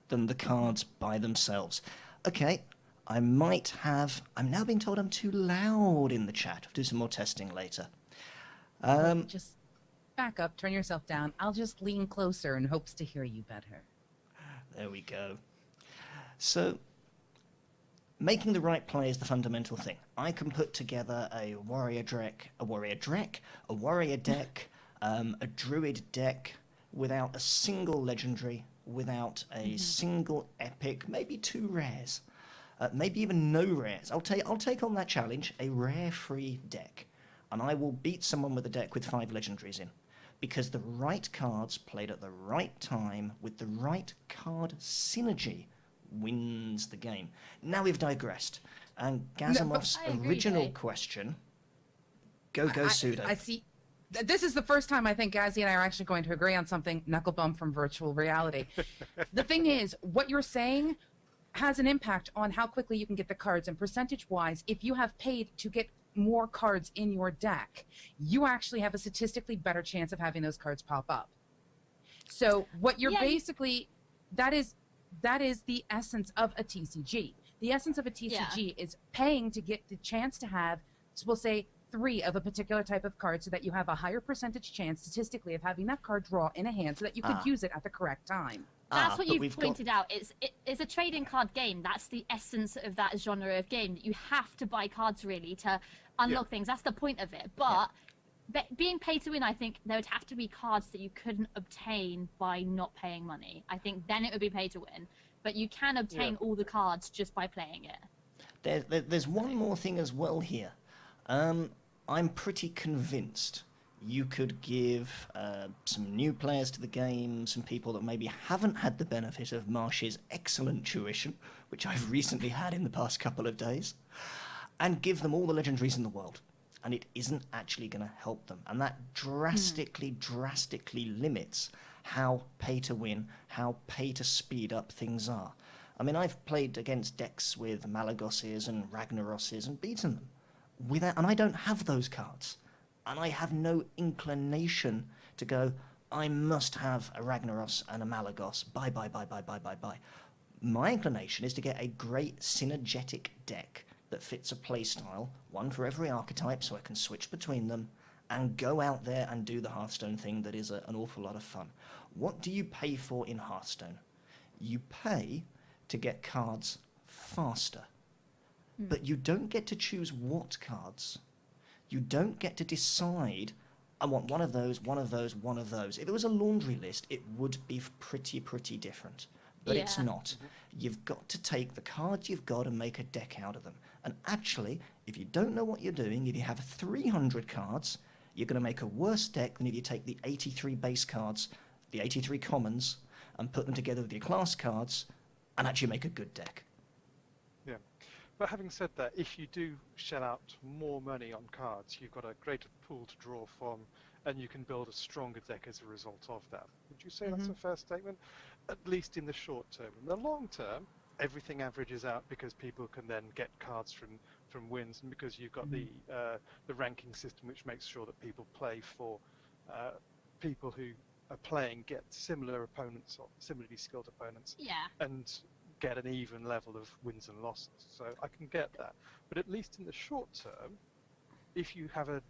than the cards by themselves. Okay, I'm now being told I'm too loud in the chat. I'll do some more testing later. Just back up, turn yourself down. I'll just lean closer in hopes to hear you better. There we go. So, making the right play is the fundamental thing. I can put together a warrior deck, a druid deck without a single legendary, without a single epic, maybe 2 rares, maybe even no rares. I'll take on that challenge, a rare-free deck, and I will beat someone with a deck with 5 legendaries in. Because the right cards played at the right time with the right card synergy wins the game. Now we've digressed. And Gazimoff's original question... Go, Pseudo. I see. This is the first time I think Gazzy and I are actually going to agree on something, knuckle bump from virtual reality. The thing is, what you're saying has an impact on how quickly you can get the cards, and percentage-wise, if you have paid to get more cards in your deck, you actually have a statistically better chance of having those cards pop up. So what you're basically, that is the essence of a TCG. The essence of a TCG is paying to get the chance to have, so we'll say, 3 of a particular type of card, so that you have a higher percentage chance statistically of having that card draw in a hand so that you could use it at the correct time. That's what you've pointed out. It's a trading card game. That's the essence of that genre of game. You have to buy cards really to unlock things. That's the point of it. But being pay to win, I think there would have to be cards that you couldn't obtain by not paying money. I think then it would be pay to win. But you can obtain all the cards just by playing it. There's one more thing as well here. I'm pretty convinced you could give some new players to the game, some people that maybe haven't had the benefit of Marsh's excellent tuition, which I've recently had in the past couple of days, and give them all the legendaries in the world. And it isn't actually going to help them. And that drastically limits how pay to win, how pay to speed up things are. I mean, I've played against decks with Malagoses and Ragnaroses and beaten them. And I don't have those cards. And I have no inclination to go, I must have a Ragnaros and a Malagos. Bye. My inclination is to get a great synergetic deck that fits a playstyle, one for every archetype, so I can switch between them, and go out there and do the Hearthstone thing that is an awful lot of fun. What do you pay for in Hearthstone? You pay to get cards faster. But you don't get to choose what cards. You don't get to decide, I want one of those, one of those, one of those. If it was a laundry list, it would be pretty different. But it's not. You've got to take the cards you've got and make a deck out of them. And actually, if you don't know what you're doing, if you have 300 cards, you're going to make a worse deck than if you take the 83 base cards, the 83 commons, and put them together with your class cards, and actually make a good deck. Yeah. But having said that, if you do shell out more money on cards, you've got a greater pool to draw from, and you can build a stronger deck as a result of that. Would you say that's a fair statement? At least in the short term. In the long term, everything averages out because people can then get cards from wins, and because you've got the ranking system, which makes sure that people play for people who are playing get similar opponents or similarly skilled opponents. Yeah. And get an even level of wins and losses. So I can get that. But at least in the short term, if you have a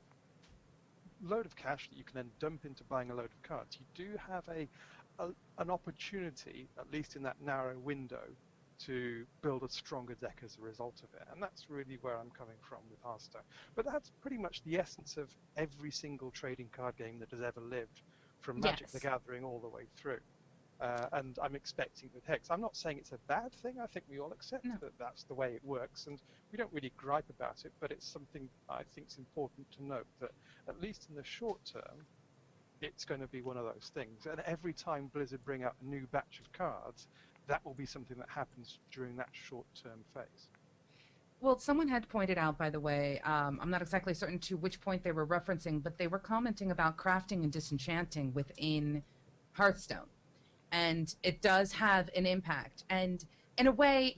load of cash that you can then dump into buying a load of cards, you do have an opportunity, at least in that narrow window, to build a stronger deck as a result of it. And that's really where I'm coming from with Hearthstone. But that's pretty much the essence of every single trading card game that has ever lived, from Magic the Gathering all the way through. And I'm expecting with Hex. I'm not saying it's a bad thing. I think we all accept that that's the way it works, and we don't really gripe about it, but it's something I think is important to note, that at least in the short term, it's going to be one of those things. And every time Blizzard bring out a new batch of cards, that will be something that happens during that short-term phase. Well, someone had pointed out, by the way, I'm not exactly certain to which point they were referencing, but they were commenting about crafting and disenchanting within Hearthstone. And it does have an impact. And in a way,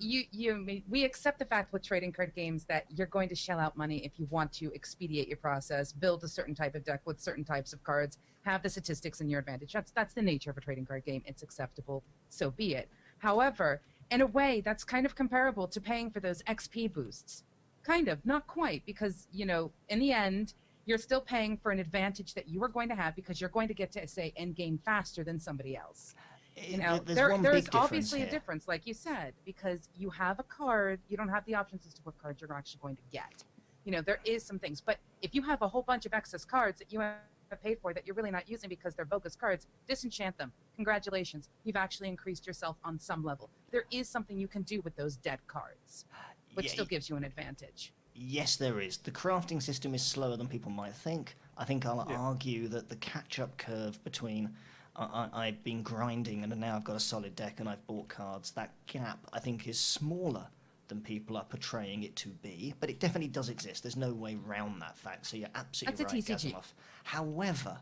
we accept the fact with trading card games that you're going to shell out money if you want to expedite your process, build a certain type of deck with certain types of cards, have the statistics in your advantage. That's the nature of a trading card game. It's acceptable, so be it. However, in a way, that's kind of comparable to paying for those XP boosts. Kind of, not quite, because, you know, in the end, you're still paying for an advantage that you are going to have because you're going to get to, say, end game faster than somebody else. You know, there is obviously a difference, like you said, because you have a card, you don't have the options as to what card you're actually going to get. You know, there is some things, but if you have a whole bunch of excess cards that you have paid for that you're really not using because they're bogus cards, disenchant them. Congratulations, you've actually increased yourself on some level. There is something you can do with those dead cards, which still gives you an advantage. Yes, there is. The crafting system is slower than people might think. I think I'll argue that the catch-up curve between I've been grinding and now I've got a solid deck and I've bought cards, that gap I think is smaller than people are portraying it to be, but it definitely does exist. There's no way around that fact, so you're absolutely right, Gazimoff. However,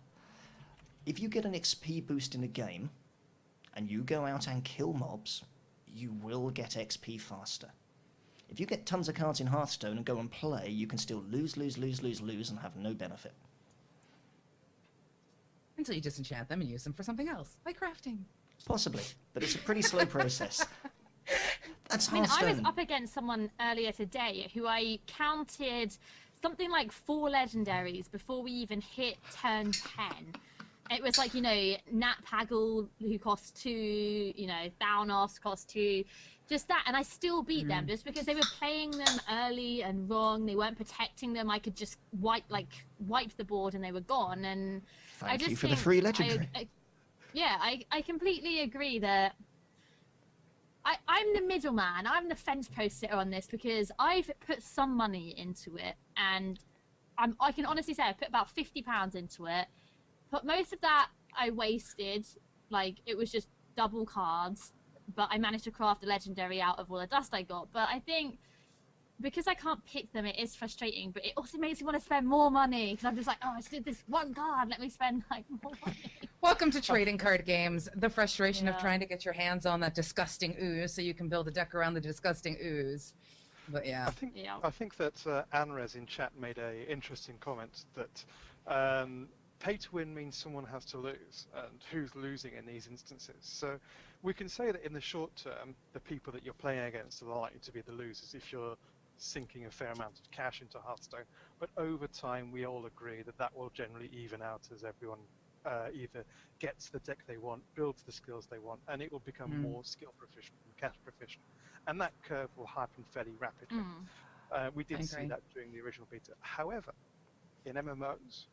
if you get an XP boost in a game and you go out and kill mobs, you will get XP faster. If you get tons of cards in Hearthstone and go and play, you can still lose and have no benefit. Until you disenchant them and use them for something else, like crafting. Possibly, but it's a pretty slow process. That's I mean, Hearthstone. I was up against someone earlier today who I counted something like 4 legendaries before we even hit turn 10. It was like, you know, Nat Haggle, who cost 2, you know, Thanos cost 2, just that. And I still beat them just because they were playing them early and wrong. They weren't protecting them. I could just wipe the board and they were gone. And Thank you for the free legendary. I completely agree that I'm the middleman. I'm the fence post sitter on this because I've put some money into it, and I can honestly say I put about £50 into it. But most of that I wasted. Like, it was just double cards, but I managed to craft a legendary out of all the dust I got. But I think because I can't pick them, it is frustrating, but it also makes me want to spend more money because I'm just like, oh, I just did this one card, let me spend like more money. Welcome to trading card games. The frustration of trying to get your hands on that disgusting ooze so you can build a deck around the disgusting ooze. But yeah. I think that Anrez in chat made a interesting comment that pay to win means someone has to lose, and who's losing in these instances. So we can say that in the short term, the people that you're playing against are likely to be the losers if you're sinking a fair amount of cash into Hearthstone. But over time, we all agree that that will generally even out as everyone either gets the deck they want, builds the skills they want, and it will become more skill proficient and cash proficient. And that curve will happen fairly rapidly. We did see that during the original beta. However, in MMOs,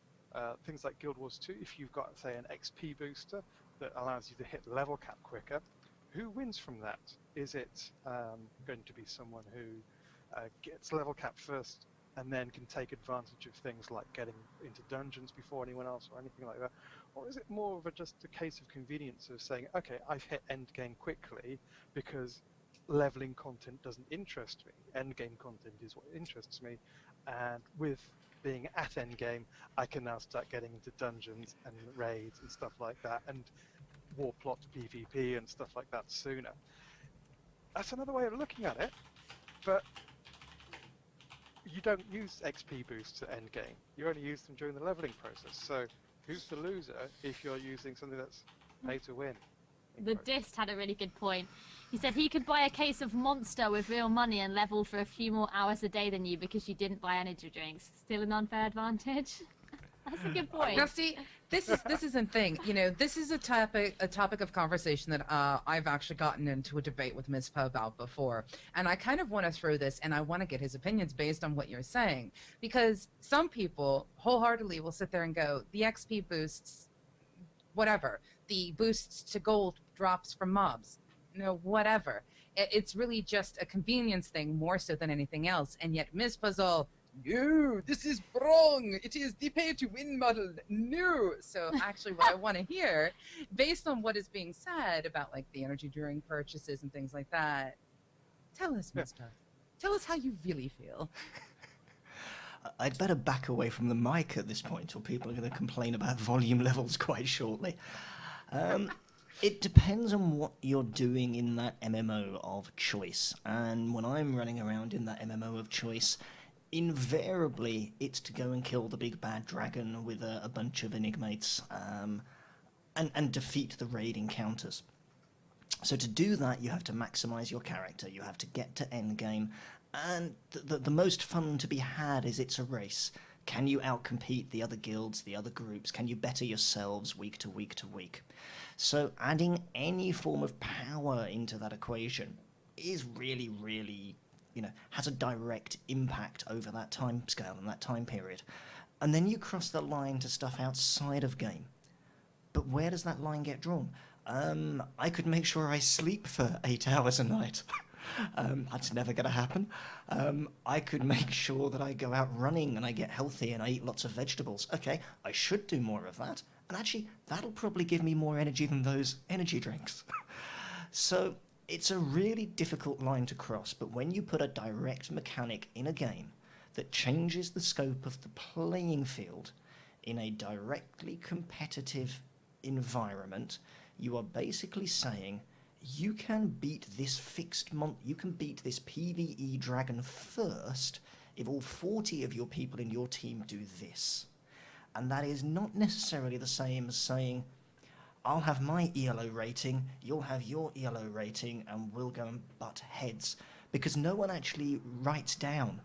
things like Guild Wars 2, if you've got, say, an XP booster that allows you to hit level cap quicker, who wins from that? Is it going to be someone who gets level cap first and then can take advantage of things like getting into dungeons before anyone else or anything like that? Or is it more of just a case of convenience of saying, okay, I've hit endgame quickly because leveling content doesn't interest me. Endgame content is what interests me. And with being at endgame, I can now start getting into dungeons and raids and stuff like that, and war plot PvP and stuff like that sooner. That's another way of looking at it, but you don't use XP boosts at endgame. You only use them during the leveling process. So who's the loser if you're using something that's pay to win? the Dist had a really good point. He said he could buy a case of Monster with real money and level for a few more hours a day than you because you didn't buy energy drinks. Still an unfair advantage. That's a good point. Now, see, this is a thing. You know, this is a topic of conversation that I've actually gotten into a debate with Ms. Poe about before, and I kind of want to throw this, and I want to get his opinions based on what you're saying, because some people wholeheartedly will sit there and go, the XP boosts, whatever, the boosts to gold drops from mobs, you know, whatever. It's really just a convenience thing more so than anything else, and yet Ms. Puzzle. No, this is wrong. It is the pay-to-win model. No. So actually what I want to hear, based on what is being said about like the energy during purchases and things like that, tell us, Mr. Tell us how you really feel. I'd better back away from the mic at this point, or people are going to complain about volume levels quite shortly. It depends on what you're doing in that MMO of choice. And when I'm running around in that MMO of choice, invariably it's to go and kill the big bad dragon with a bunch of enigmates and defeat the raid encounters. So to do that, you have to maximize your character, you have to get to endgame, and the most fun to be had is it's a race. Can you outcompete the other guilds, the other groups? Can you better yourselves week to week to week? So adding any form of power into that equation is really, really, you know, has a direct impact over that time scale and that time period. And then you cross the line to stuff outside of game. But where does that line get drawn? I could make sure I sleep for 8 hours a night. That's never going to happen. I could make sure that I go out running and I get healthy and I eat lots of vegetables. Okay, I should do more of that. And actually, that'll probably give me more energy than those energy drinks. So it's a really difficult line to cross, but when you put a direct mechanic in a game that changes the scope of the playing field in a directly competitive environment, you are basically saying you can beat this you can beat this PvE dragon first if all 40 of your people in your team do this. And that is not necessarily the same as saying, I'll have my ELO rating, you'll have your ELO rating, and we'll go and butt heads. Because no one actually writes down,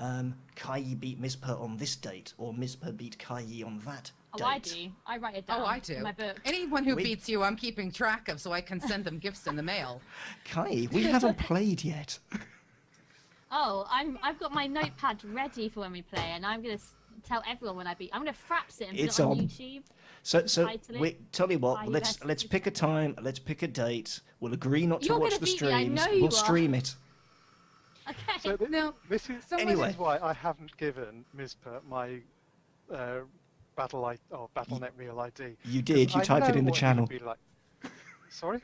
Kaeyi beat Mizpah on this date, or Mizpah beat Kaeyi on that date. I do. I write it down. I do. In my book. Anyone who beats you, I'm keeping track of so I can send them gifts in the mail. Kaeyi, we haven't played yet. Oh, I've got my notepad ready for when we play, and I'm gonna tell everyone when I beat. I'm gonna fraps it and put it on YouTube. So Title it. tell you what, Kaeyi let's versus pick a time, let's pick a date. We'll agree not to You're watch gonna the beat me, I streams. know you We'll are. stream it. Okay. So No, this is Anyway. why I haven't given Mizpah my Battle.net real ID. You did. You typed it in the channel. Like. Sorry?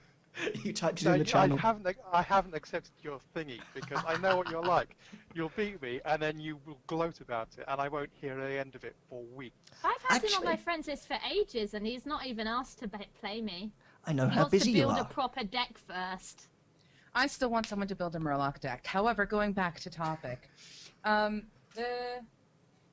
You typed it No, in the channel. I haven't accepted your thingy because I know what you're like. You'll beat me and then you will gloat about it, and I won't hear the end of it for weeks. I've had him on my Actually- friends list for ages, and he's not even asked to play me. I know He how wants to busy you build are. a proper deck first. I still want someone to build a Murloc deck. However, going back to topic, the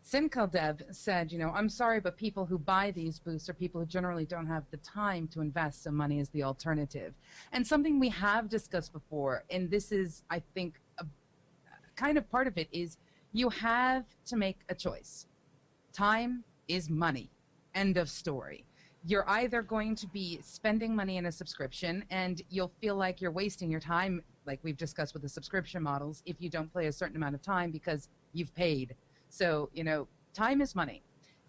Sinkaldev said, I'm sorry, but people who buy these boosts are people who generally don't have the time to invest, so money is the alternative. And something we have discussed before, and this is, I think, a kind of part of it, is you have to make a choice. Time is money. End of story. You're either going to be spending money in a subscription, and you'll feel like you're wasting your time, like we've discussed with the subscription models, if you don't play a certain amount of time because you've paid. So, time is money.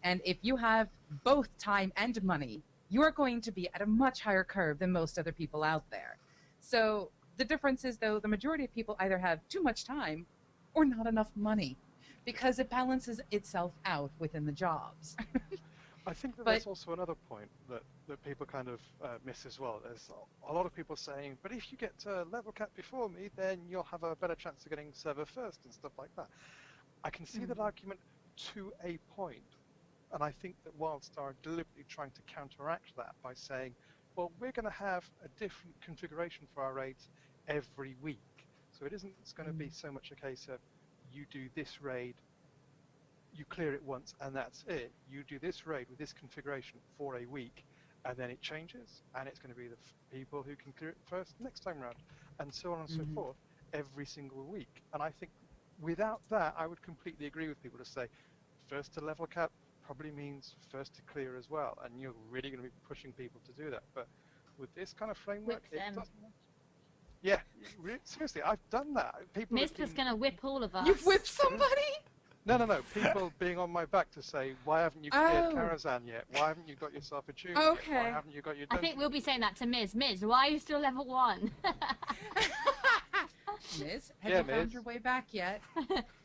And if you have both time and money, you are going to be at a much higher curve than most other people out there. So the difference is, though, the majority of people either have too much time or not enough money, because it balances itself out within the jobs. I think that But- there's also another point that people kind of miss as well. There's a lot of people saying, but if you get to level cap before me, then you'll have a better chance of getting server first and stuff like that. I can see that argument to a point, and I think that Wildstar are deliberately trying to counteract that by saying, well, we're going to have a different configuration for our raids every week. So it isn't going to be so much a case of you do this raid, you clear it once and that's it. You do this raid with this configuration for a week, and then it changes, and it's going to be the people who can clear it first next time round, and so on and so forth every single week. And I think without that, I would completely agree with people to say first to level cap probably means first to clear as well, and you're really going to be pushing people to do that. But with this kind of framework, Whip them. Yeah, seriously, I've done that. People have Mist was been- going to whip all of us. You've whipped somebody? No. People being on my back to say, why haven't you cleared Karazhan yet? Why haven't you got yourself a tune yet? Okay. Why haven't you got your I dungeon? think we'll be saying that to Miz. Miz, why are you still level 1? Miz, have Yeah, you found Miz. your way back yet?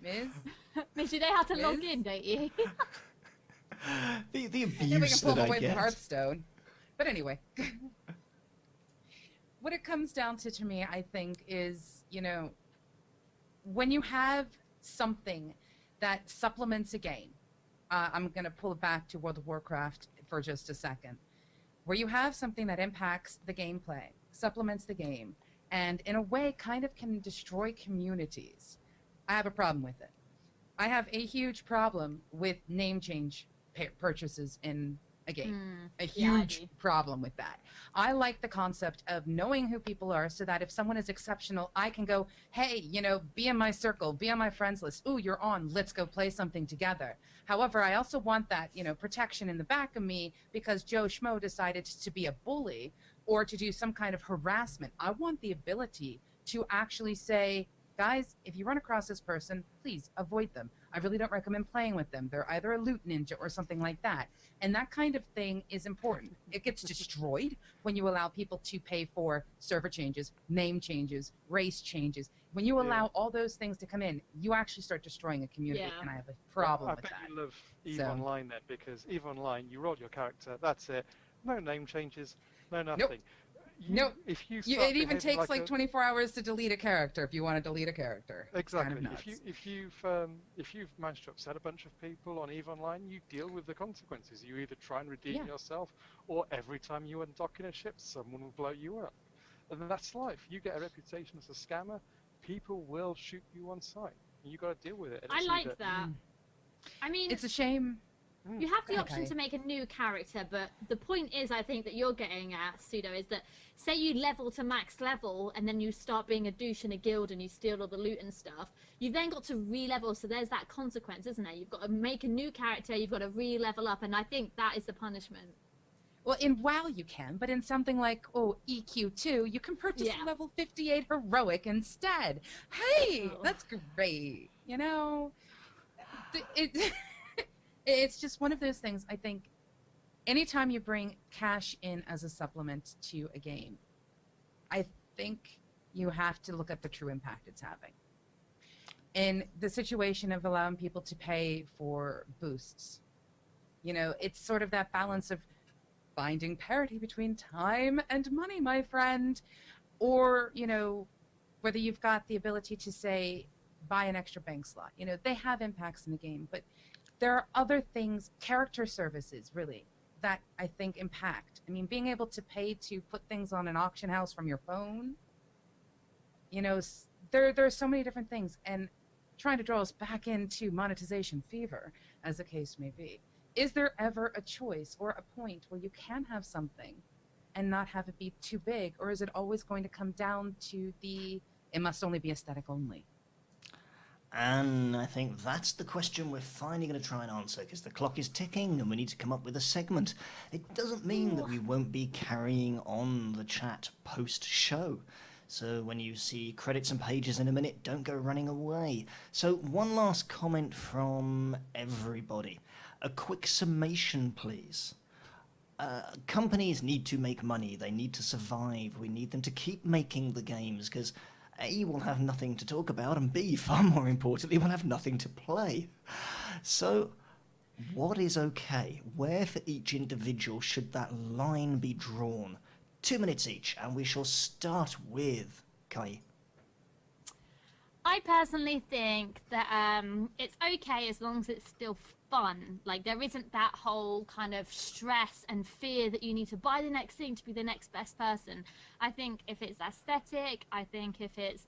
Miz? Miz, you know how to log Miz? in, don't you? The Yeah, we abuse can pull that I away from get. Hearthstone. But anyway. What it comes down to me, I think, is, you know, when you have something that supplements a game, I'm going to pull it back to World of Warcraft for just a second, where you have something that impacts the gameplay, supplements the game, and in a way kind of can destroy communities. I have a problem with it. I have a huge problem with name change purchases in a game. A Yeah, I huge do. problem with that. I like the concept of knowing who people are so that if someone is exceptional, I can go, hey, you know, be in my circle, be on my friends list. Ooh, you're on. Let's go play something together. However, I also want that, you know, protection in the back of me because Joe Schmo decided to be a bully or to do some kind of harassment. I want the ability to actually say, guys, if you run across this person, please avoid them. I really don't recommend playing with them. They're either a loot ninja or something like that. And that kind of thing is important. It gets destroyed when you allow people to pay for server changes, name changes, race changes. When you allow all those things to come in, you actually start destroying a community, Yeah. and I have a problem I with bet that. you love EVE So- Online then, because EVE Online, you roll your character, that's it. No name changes, no nothing. Nope. If you It start even behaving takes like a- 24 hours to delete a character if you want to delete a character. It's kind Exactly. of nuts. If you've managed to upset a bunch of people on EVE Online, you deal with the consequences. You either try and redeem yourself, or every time you undock in a ship, someone will blow you up. And that's life. You get a reputation as a scammer, people will shoot you on sight. And you got to deal with it. And I it's like either- that. I mean, It's a shame. you have the Go ahead, option Kai. to make a new character, but the point is, I think, that you're getting at, Pseudo, is that say you level to max level and then you start being a douche in a guild and you steal all the loot and stuff, you've then got to re-level, so there's that consequence, isn't there? You've got to make a new character, you've got to re-level up, and I think that is the punishment. Well, in WoW you can, but in something like, EQ2, you can purchase Yeah. a level 58 heroic instead. Hey, Oh. that's great. You know, it's just one of those things, I think, anytime you bring cash in as a supplement to a game, I think you have to look at the true impact it's having. In the situation of allowing people to pay for boosts, you know, it's sort of that balance of finding parity between time and money, my friend. Or, you know, whether you've got the ability to say, buy an extra bank slot. You know, they have impacts in the game, but there are other things, character services, really, that I think impact. I mean, being able to pay to put things on an auction house from your phone, you know, there are so many different things. And trying to draw us back into monetization fever, as the case may be. Is there ever a choice or a point where you can have something and not have it be too big? Or is it always going to come down to it must only be aesthetic only? And I think that's the question we're finally going to try and answer, because the clock is ticking and we need to come up with a segment. It doesn't mean that we won't be carrying on the chat post-show. So when you see credits and pages in a minute, don't go running away. So one last comment from everybody. A quick summation, please. Companies need to make money. They need to survive. We need them to keep making the games, because A, we'll have nothing to talk about, and B, far more importantly, we'll have nothing to play. So what is okay? Where for each individual should that line be drawn? 2 minutes each, and we shall start with Kai. I personally think that it's okay as long as it's still fun. Like, there isn't that whole kind of stress and fear that you need to buy the next thing to be the next best person. I think if it's aesthetic, I think if it's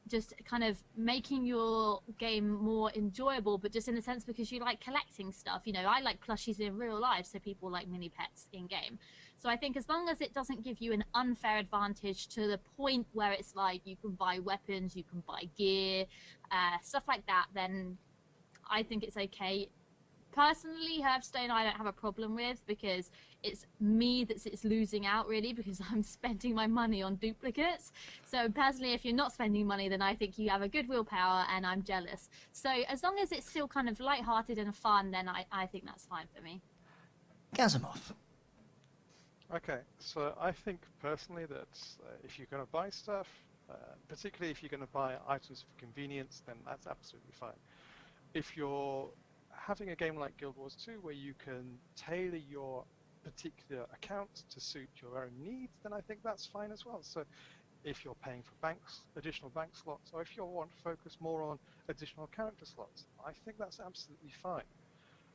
just kind of making your game more enjoyable, but just in the sense because you like collecting stuff. You know, I like plushies in real life, so people like mini pets in game. So I think as long as it doesn't give you an unfair advantage to the point where it's like you can buy weapons, you can buy gear, stuff like that, then I think it's okay. Personally, Hearthstone I don't have a problem with, because it's me that's losing out, really, because I'm spending my money on duplicates. So personally, if you're not spending money, then I think you have a good willpower, and I'm jealous. So as long as it's still kind of lighthearted and fun, then I think that's fine for me. Gazimoff. Okay, so I think personally that if you're going to buy stuff, particularly if you're going to buy items for convenience, then that's absolutely fine. If you're having a game like Guild Wars 2 where you can tailor your particular account to suit your own needs, then I think that's fine as well. So if you're paying for additional bank slots, or if you want to focus more on additional character slots, I think that's absolutely fine.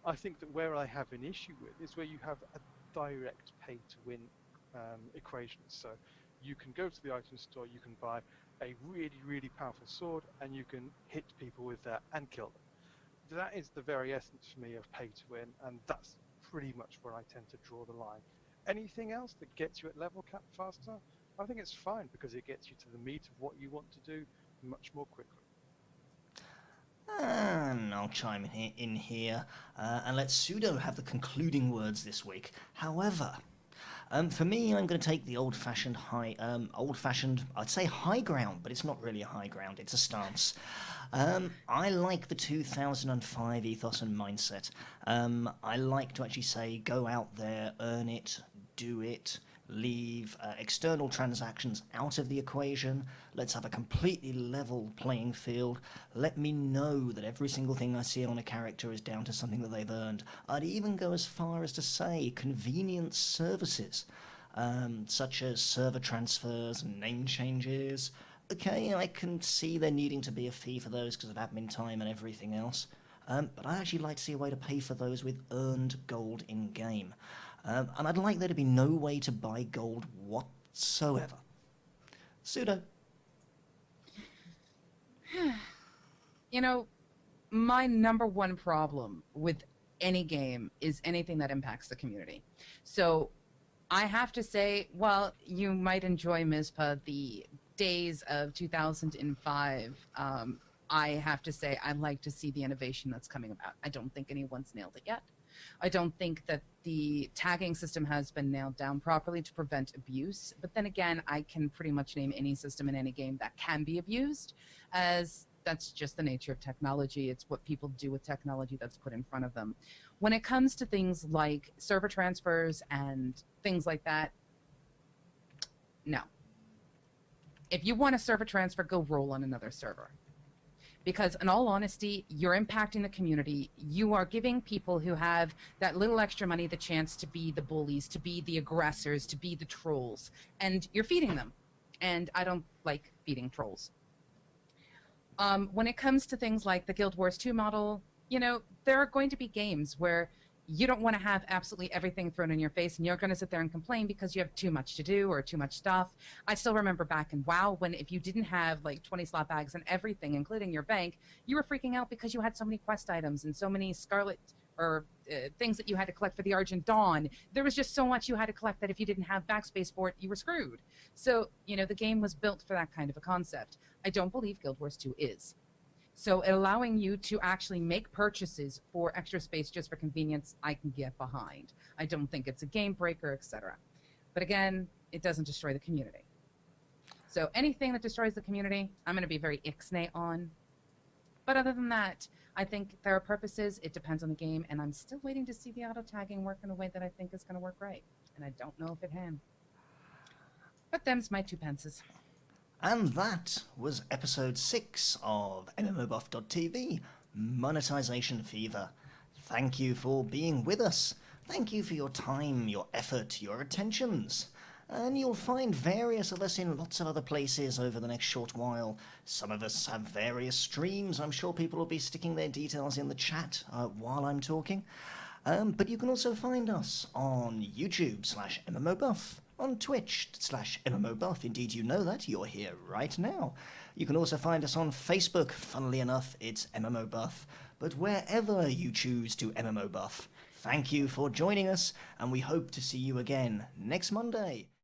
I think that where I have an issue with is where you have a direct pay-to-win equation. So you can go to the item store, you can buy a really, really powerful sword, and you can hit people with that and kill them. That is the very essence for me of pay-to-win, and that's pretty much where I tend to draw the line. Anything else that gets you at level cap faster, I think it's fine, because it gets you to the meat of what you want to do much more quickly. And I'll chime in here and let Pseudo have the concluding words this week. However, for me, I'm going to take the old-fashioned, I'd say high ground, but it's not really a high ground, it's a stance. I like the 2005 ethos and mindset. I like to actually say, go out there, earn it, do it, leave external transactions out of the equation. Let's have a completely level playing field. Let me know that every single thing I see on a character is down to something that they've earned. I'd even go as far as to say convenience services, such as server transfers and name changes. Okay, I can see there needing to be a fee for those because of admin time and everything else. But I'd actually like to see a way to pay for those with earned gold in-game. And I'd like there to be no way to buy gold whatsoever. Pseudo. You know, my number one problem with any game is anything that impacts the community. So I have to say, while you might enjoy MISPA, the days of 2005, I have to say I like to see the innovation that's coming about. I don't think anyone's nailed it yet. I don't think that the tagging system has been nailed down properly to prevent abuse. But then again, I can pretty much name any system in any game that can be abused, as that's just the nature of technology. It's what people do with technology that's put in front of them. When it comes to things like server transfers and things like that, no. If you want a server transfer, go roll on another server. Because in all honesty, you're impacting the community. You are giving people who have that little extra money the chance to be the bullies, to be the aggressors, to be the trolls. And you're feeding them. And I don't like feeding trolls. When it comes to things like the Guild Wars 2 model, you know, there are going to be games where you don't want to have absolutely everything thrown in your face, and you're going to sit there and complain because you have too much to do or too much stuff. I still remember back in WoW when if you didn't have like 20 slot bags and everything, including your bank, you were freaking out because you had so many quest items and so many Scarlet or things that you had to collect for the Argent Dawn. There was just so much you had to collect that if you didn't have backspace for it, you were screwed. So, you know, the game was built for that kind of a concept. I don't believe Guild Wars 2 is. So allowing you to actually make purchases for extra space just for convenience, I can get behind. I don't think it's a game breaker, etc. But again, it doesn't destroy the community. So anything that destroys the community, I'm going to be very ixnay on. But other than that, I think there are purposes. It depends on the game, and I'm still waiting to see the auto-tagging work in a way that I think is going to work right. And I don't know if it can. But them's my 2 pences. And that was episode 6 of MMOBuff.TV, Monetization Fever. Thank you for being with us. Thank you for your time, your effort, your attentions. And you'll find various of us in lots of other places over the next short while. Some of us have various streams. I'm sure people will be sticking their details in the chat while I'm talking. But you can also find us on YouTube /MMOBuff, on Twitch/MMOBuff. Indeed, you know that. You're here right now. You can also find us on Facebook. Funnily enough, it's MMOBuff. But wherever you choose to MMOBuff, thank you for joining us, and we hope to see you again next Monday.